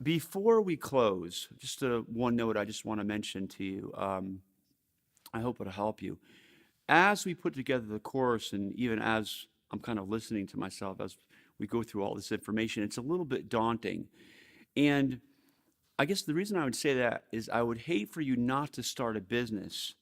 Before we close, just one note I just want to mention to you. I hope it'll help you. As we put together the course, and even as I'm kind of listening to myself as we go through all this information, it's a little bit daunting. And I guess the reason I would say that is I would hate for you not to start a business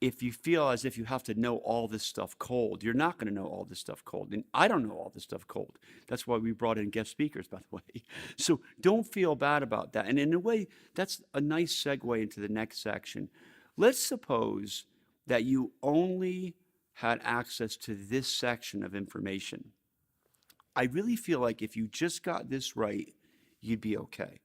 if you feel as if you have to know all this stuff cold. You're not going to know all this stuff cold. And I don't know all this stuff cold. That's why we brought in guest speakers, by the way. So don't feel bad about that. And in a way, that's a nice segue into the next section. Let's suppose that you only had access to this section of information. I really feel like if you just got this right, you'd be okay.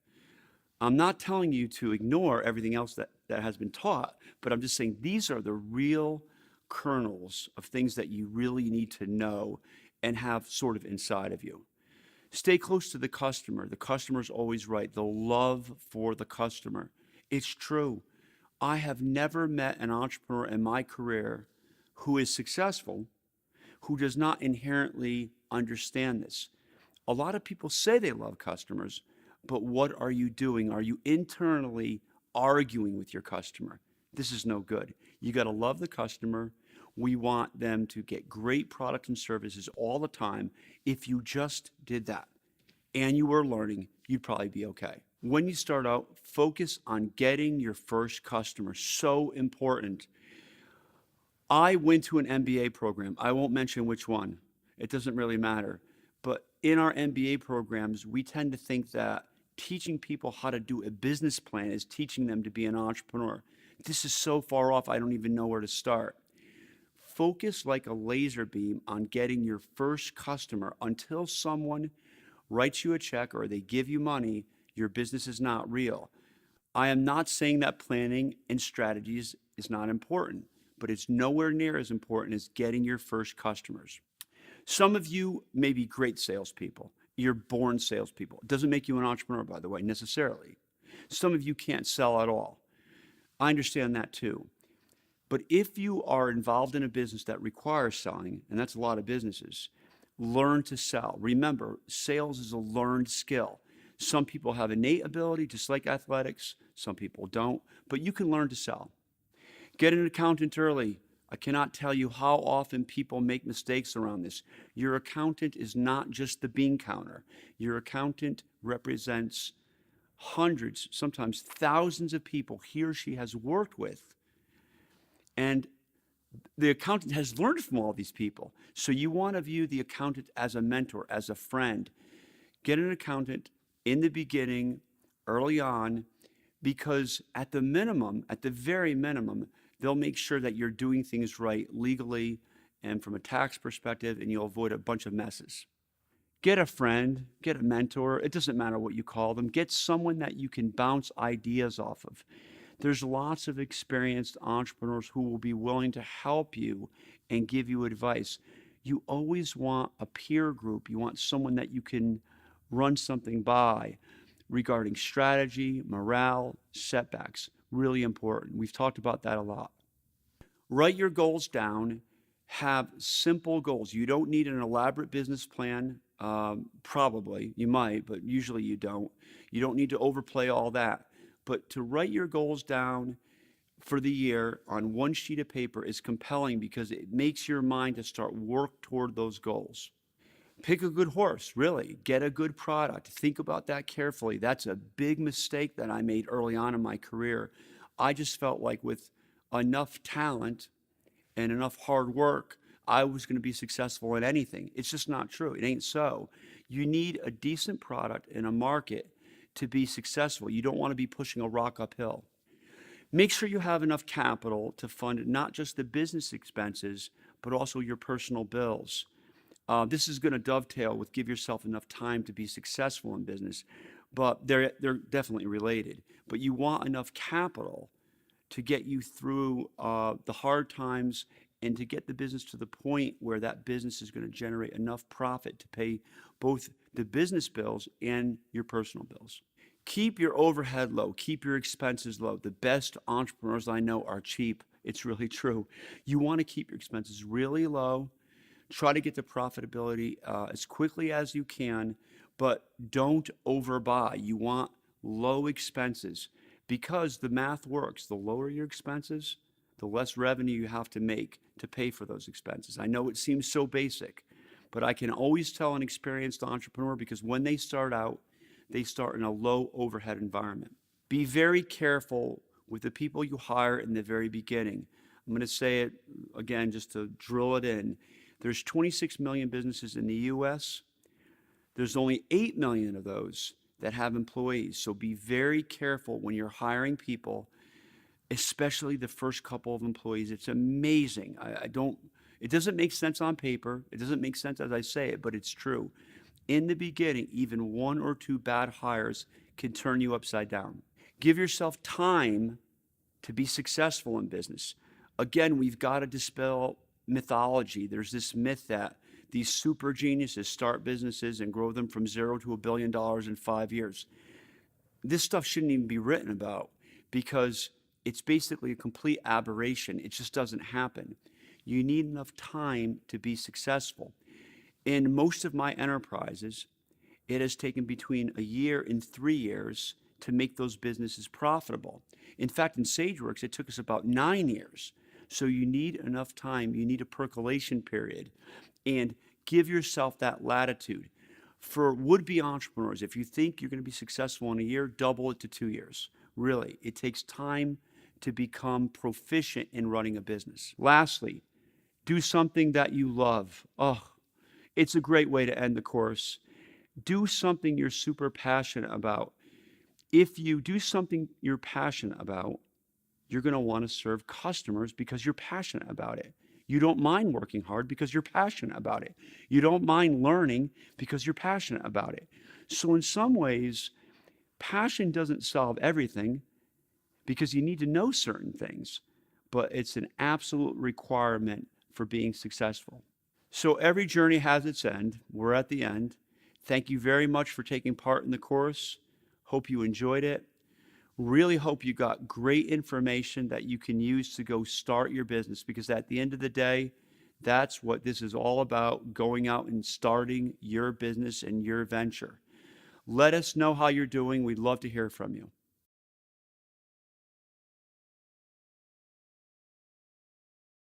I'm not telling you to ignore everything else that has been taught, but I'm just saying these are the real kernels of things that you really need to know and have sort of inside of you. Stay close to the customer. The customer's always right. The love for the customer. It's true. I have never met an entrepreneur in my career who is successful who does not inherently understand this. A lot of people say they love customers, but what are you doing? Are you internally arguing with your customer? This is no good. You got to love the customer. We want them to get great products and services all the time. If you just did that and you were learning, you'd probably be okay. When you start out, focus on getting your first customer. So important. I went to an MBA program. I won't mention which one. It doesn't really matter. But in our MBA programs, we tend to think that teaching people how to do a business plan is teaching them to be an entrepreneur. This is so far off, I don't even know where to start. Focus like a laser beam on getting your first customer. Until someone writes you a check or they give you money, your business is not real. I am not saying that planning and strategies is not important, but it's nowhere near as important as getting your first customers. Some of you may be great salespeople. You're born salespeople. It doesn't make you an entrepreneur, by the way, necessarily. Some of you can't sell at all. I understand that too. But if you are involved in a business that requires selling, and that's a lot of businesses, learn to sell. Remember, sales is a learned skill. Some people have innate ability, just like athletics. Some people don't, but you can learn to sell. Get an accountant early. I cannot tell you how often people make mistakes around this. Your accountant is not just the bean counter. Your accountant represents hundreds, sometimes thousands of people he or she has worked with. And the accountant has learned from all these people. So you want to view the accountant as a mentor, as a friend. Get an accountant in the beginning, early on, because at the minimum, at the very minimum, they'll make sure that you're doing things right legally and from a tax perspective, and you'll avoid a bunch of messes. Get a friend, get a mentor. It doesn't matter what you call them. Get someone that you can bounce ideas off of. There's lots of experienced entrepreneurs who will be willing to help you and give you advice. You always want a peer group. You want someone that you can run something by regarding strategy, morale, setbacks. Really important. We've talked about that a lot. Write your goals down. Have simple goals. You don't need an elaborate business plan. Probably, you might, but usually you don't. You don't need to overplay all that. But to write your goals down for the year on one sheet of paper is compelling because it makes your mind to start work toward those goals. Pick a good horse, really. Get a good product. Think about that carefully. That's a big mistake that I made early on in my career. I just felt like with enough talent and enough hard work, I was going to be successful in anything. It's just not true. It ain't so. You need a decent product in a market to be successful. You don't want to be pushing a rock uphill. Make sure you have enough capital to fund not just the business expenses, but also your personal bills. This is going to dovetail with give yourself enough time to be successful in business, but they're definitely related. But you want enough capital to get you through the hard times and to get the business to the point where that business is going to generate enough profit to pay both the business bills and your personal bills. Keep your overhead low. Keep your expenses low. The best entrepreneurs I know are cheap. It's really true. You want to keep your expenses really low. Try to get to profitability as quickly as you can, but don't overbuy. You want low expenses because the math works. The lower your expenses, the less revenue you have to make to pay for those expenses. I know it seems so basic, but I can always tell an experienced entrepreneur because when they start out, they start in a low overhead environment. Be very careful with the people you hire in the very beginning. I'm going to say it again just to drill it in. There's 26 million businesses in the US. There's only 8 million of those that have employees. So be very careful when you're hiring people, especially the first couple of employees. It's amazing. It doesn't make sense on paper. It doesn't make sense as I say it, but it's true. In the beginning, even 1 or 2 bad hires can turn you upside down. Give yourself time to be successful in business. Again, we've got to dispel mythology. There's this myth that these super geniuses start businesses and grow them from 0 to $1 billion in 5 years. This stuff shouldn't even be written about because it's basically a complete aberration. It just doesn't happen. You need enough time to be successful. In most of my enterprises, it has taken between a year and 3 years to make those businesses profitable. In fact, in SageWorks, it took us about 9 years. So you need enough time. You need a percolation period. And give yourself that latitude. For would-be entrepreneurs, if you think you're going to be successful in a year, double it to 2 years. Really, it takes time to become proficient in running a business. Lastly, do something that you love. Oh, it's a great way to end the course. Do something you're super passionate about. If you do something you're passionate about, you're going to want to serve customers because you're passionate about it. You don't mind working hard because you're passionate about it. You don't mind learning because you're passionate about it. So in some ways, passion doesn't solve everything because you need to know certain things, but it's an absolute requirement for being successful. So every journey has its end. We're at the end. Thank you very much for taking part in the course. Hope you enjoyed it. Really hope you got great information that you can use to go start your business, because at the end of the day, that's what this is all about, going out and starting your business and your venture. Let us know how you're doing. We'd love to hear from you.